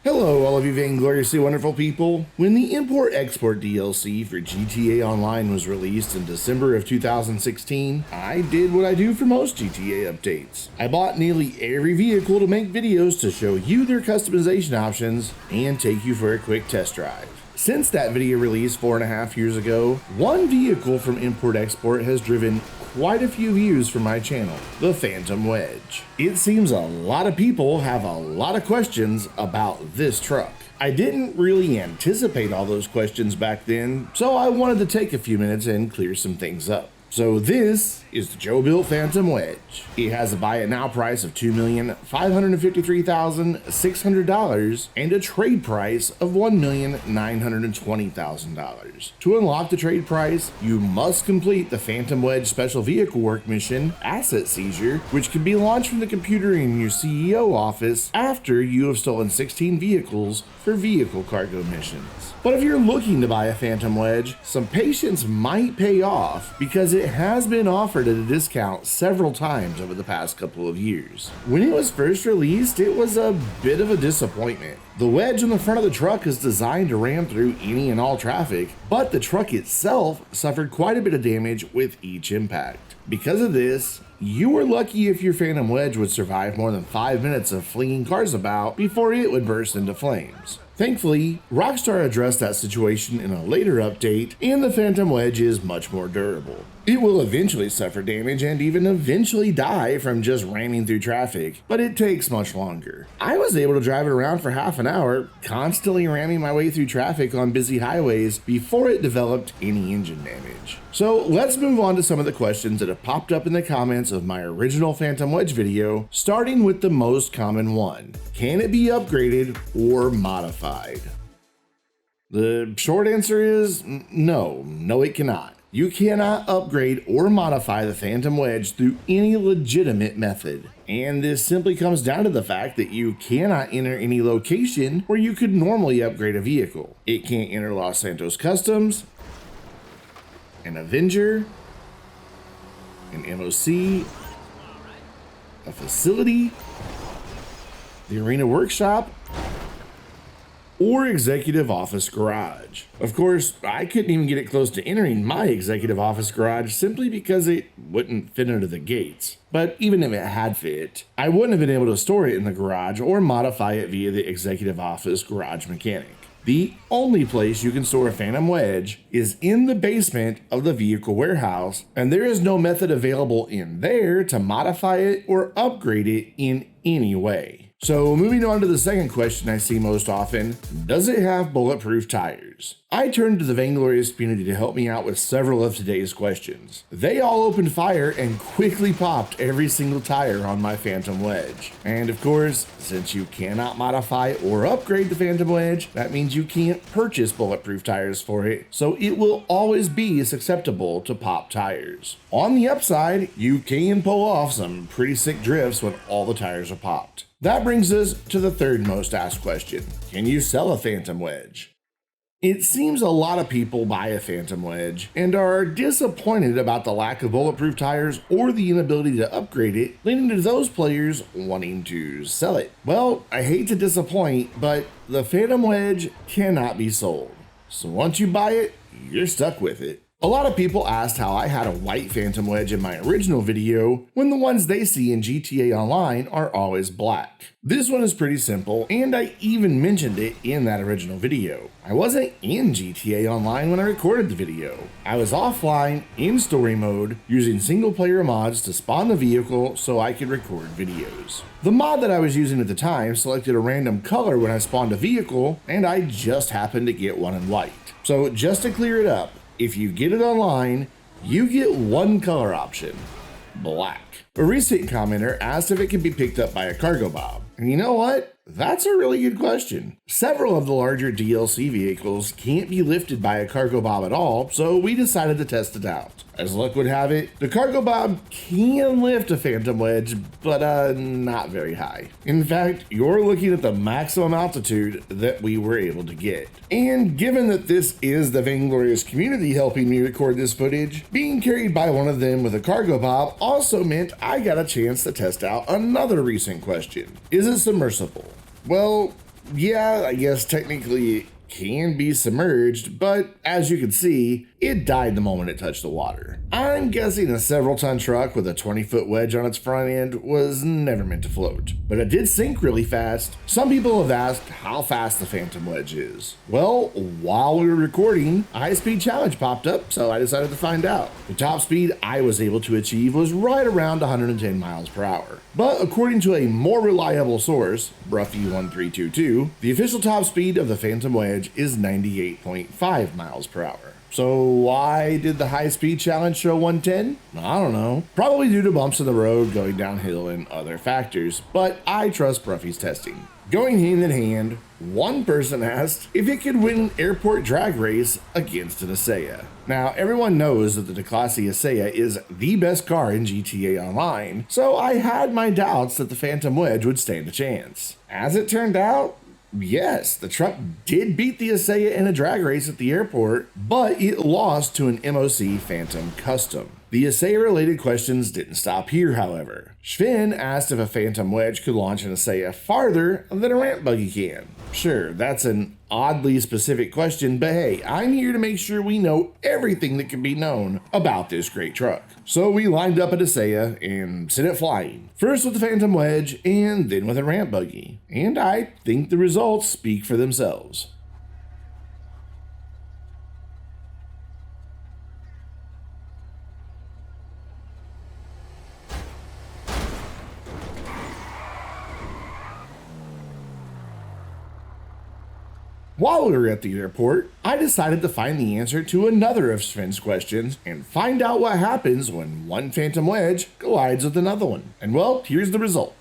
Hello, all of you vaingloriously wonderful people. When the Import-Export DLC for GTA Online was released in December of 2016, I did what I do for most GTA updates. I bought nearly every vehicle to make videos to show you their customization options and take you for a quick test drive. Since that video released 4.5 years ago, one vehicle from Import-Export has driven quite a few views from my channel, the Phantom Wedge. It seems a lot of people have a lot of questions about this truck. I didn't really anticipate all those questions back then, so I wanted to take a few minutes and clear some things up. So this is the Jobuilt Phantom Wedge. It has a buy it now price of $2,553,600 and a trade price of $1,920,000. To unlock the trade price, you must complete the Phantom Wedge Special Vehicle Work Mission Asset Seizure, which can be launched from the computer in your CEO office after you have stolen 16 vehicles for vehicle cargo missions. But if you're looking to buy a Phantom Wedge, some patience might pay off because it has been offered at a discount several times over the past couple of years. When it was first released, it was a bit of a disappointment. The wedge on the front of the truck is designed to ram through any and all traffic, but the truck itself suffered quite a bit of damage with each impact. Because of this, you were lucky if your Phantom Wedge would survive more than 5 minutes of flinging cars about before it would burst into flames. Thankfully, Rockstar addressed that situation in a later update, and the Phantom Wedge is much more durable. It will eventually suffer damage and even eventually die from just ramming through traffic, but it takes much longer. I was able to drive it around for half an hour, constantly ramming my way through traffic on busy highways before it developed any engine damage. So let's move on to some of the questions that have popped up in the comments of my original Phantom Wedge video, starting with the most common one. Can it be upgraded or modified? The short answer is no it cannot. You cannot upgrade or modify the Phantom Wedge through any legitimate method. And this simply comes down to the fact that you cannot enter any location where you could normally upgrade a vehicle. It can't enter Los Santos Customs, an Avenger, an MOC, a facility, the Arena Workshop, or Executive Office Garage. Of course, I couldn't even get it close to entering my Executive Office Garage simply because it wouldn't fit under the gates. But even if it had fit, I wouldn't have been able to store it in the garage or modify it via the Executive Office Garage mechanic. The only place you can store a Phantom Wedge is in the basement of the vehicle warehouse, and there is no method available in there to modify it or upgrade it in any way. So moving on to the second question I see most often, does it have bulletproof tires? I turned to the Vainglorious community to help me out with several of today's questions. They all opened fire and quickly popped every single tire on my Phantom Wedge. And of course, since you cannot modify or upgrade the Phantom Wedge, that means you can't purchase bulletproof tires for it, so it will always be susceptible to pop tires. On the upside, you can pull off some pretty sick drifts when all the tires are popped. That brings us to the third most asked question. Can you sell a Phantom Wedge? It seems a lot of people buy a Phantom Wedge and are disappointed about the lack of bulletproof tires or the inability to upgrade it, leading to those players wanting to sell it. Well, I hate to disappoint, but the Phantom Wedge cannot be sold. So once you buy it, you're stuck with it. A lot of people asked how I had a white Phantom Wedge in my original video when the ones they see in GTA Online are always black. This one is pretty simple, and I even mentioned it in that original video. I wasn't in GTA Online when I recorded the video. I was offline in story mode using single player mods to spawn the vehicle so I could record videos. The mod that I was using at the time selected a random color when I spawned a vehicle, and I just happened to get one in white. So just to clear it up, if you get it online, you get one color option, black. A recent commenter asked if it could be picked up by a Cargobob. And you know what? That's a really good question. Several of the larger DLC vehicles can't be lifted by a Cargobob at all, so we decided to test it out. As luck would have it, the Cargobob can lift a Phantom Wedge, but not very high. In fact, you're looking at the maximum altitude that we were able to get. And given that this is the Vainglorious community helping me record this footage, being carried by one of them with a Cargobob also meant I got a chance to test out another recent question. Is it submersible? Well, yeah, I guess technically it can be submerged, but as you can see, it died the moment it touched the water. I'm guessing a several ton truck with a 20-foot wedge on its front end was never meant to float, but it did sink really fast. Some people have asked how fast the Phantom Wedge is. Well, while we were recording, a high-speed challenge popped up, so I decided to find out. The top speed I was able to achieve was right around 110 miles per hour. But according to a more reliable source, Bruffy1322, the official top speed of the Phantom Wedge is 98.5 miles per hour. So why did the high-speed challenge show 110? I don't know. Probably due to bumps in the road, going downhill, and other factors, but I trust Bruffy's testing. Going hand in hand, one person asked if it could win an airport drag race against an Asea. Now, everyone knows that the Declasse Asea is the best car in GTA Online, so I had my doubts that the Phantom Wedge would stand a chance. As it turned out, yes, the truck did beat the Asea in a drag race at the airport, but it lost to an MOC Phantom Custom. The Asea-related questions didn't stop here, however. Sven asked if a Phantom Wedge could launch an Asea farther than a ramp buggy can. Sure, that's an oddly specific question, but hey, I'm here to make sure we know everything that can be known about this great truck. So we lined up at Asea and sent it flying. First with the Phantom Wedge, and then with a ramp buggy. And I think the results speak for themselves. While we were at the airport, I decided to find the answer to another of Sven's questions and find out what happens when one Phantom Wedge collides with another one. And well, here's the result.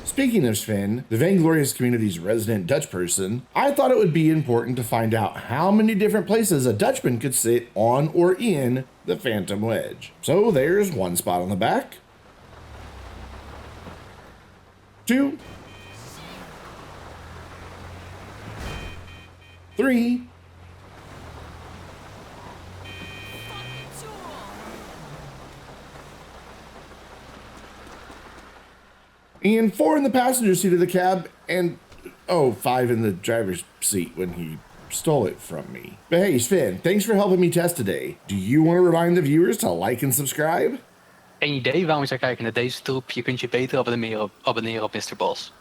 Speaking of Sven, the Vainglorious community's resident Dutch person, I thought it would be important to find out how many different places a Dutchman could sit on or in the Phantom Wedge. So there's one spot on the back, 2, 3, and 4 in the passenger seat of the cab, and 5 in the driver's seat when he stole it from me. But hey, Sven, thanks for helping me test today. Do you want to remind the viewers to like and subscribe? Geen idee waarom ze kijken naar deze troep. Je kunt je beter abonneren op Mr. Boss.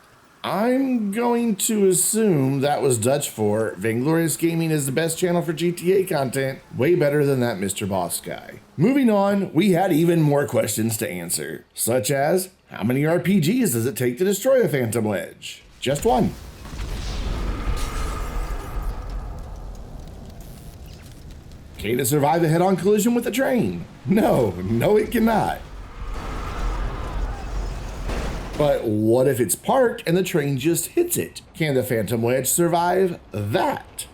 I'm going to assume that was Dutch for Vainglorious Gaming is the best channel for GTA content, way better than that Mr. Boss guy. Moving on, we had even more questions to answer, such as, how many RPGs does it take to destroy a Phantom Wedge? Just one. Can it survive a head-on collision with a train? No, it cannot. But what if it's parked and the train just hits it? Can the Phantom Wedge survive that?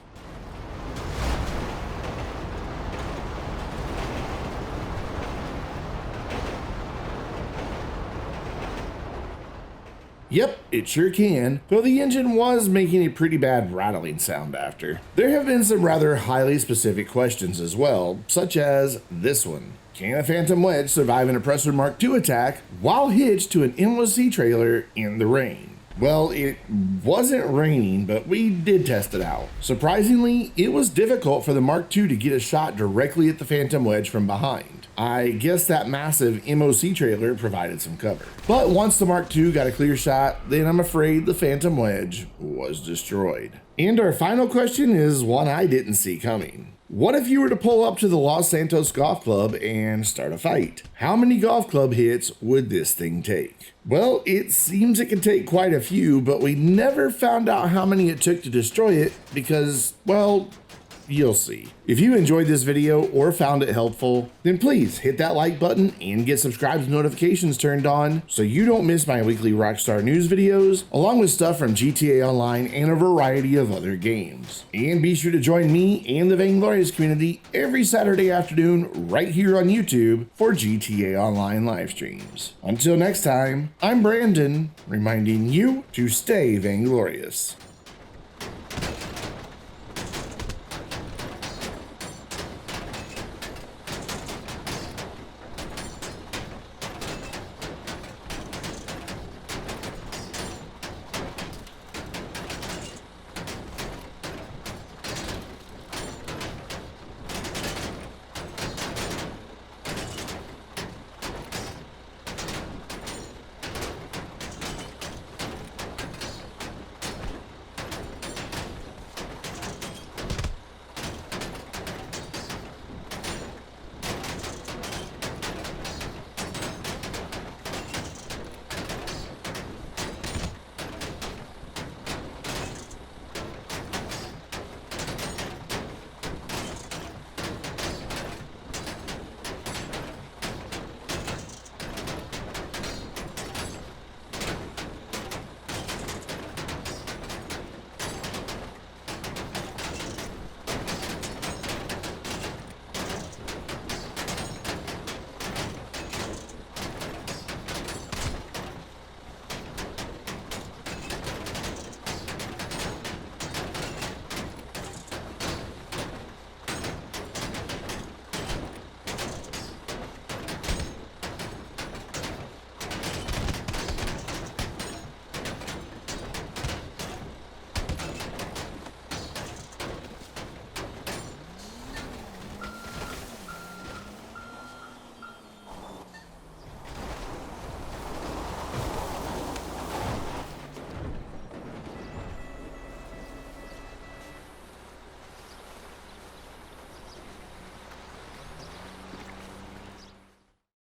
Yep, it sure can, though the engine was making a pretty bad rattling sound after. There have been some rather highly specific questions as well, such as this one. Can a Phantom Wedge survive an Oppressor Mark II attack while hitched to an MOC trailer in the rain? Well, it wasn't raining, but we did test it out. Surprisingly, it was difficult for the Mark II to get a shot directly at the Phantom Wedge from behind. I guess that massive MOC trailer provided some cover. But once the Mark II got a clear shot, then I'm afraid the Phantom Wedge was destroyed. And our final question is one I didn't see coming. What if you were to pull up to the Los Santos Golf Club and start a fight? How many golf club hits would this thing take? Well, it seems it could take quite a few, but we never found out how many it took to destroy it because, well, you'll see. If you enjoyed this video or found it helpful, then please hit that like button and get subscribed and notifications turned on so you don't miss my weekly Rockstar news videos, along with stuff from GTA Online and a variety of other games. And be sure to join me and the Vainglorious community every Saturday afternoon right here on YouTube for GTA Online live streams. Until next time, I'm Brandon, reminding you to stay vainglorious.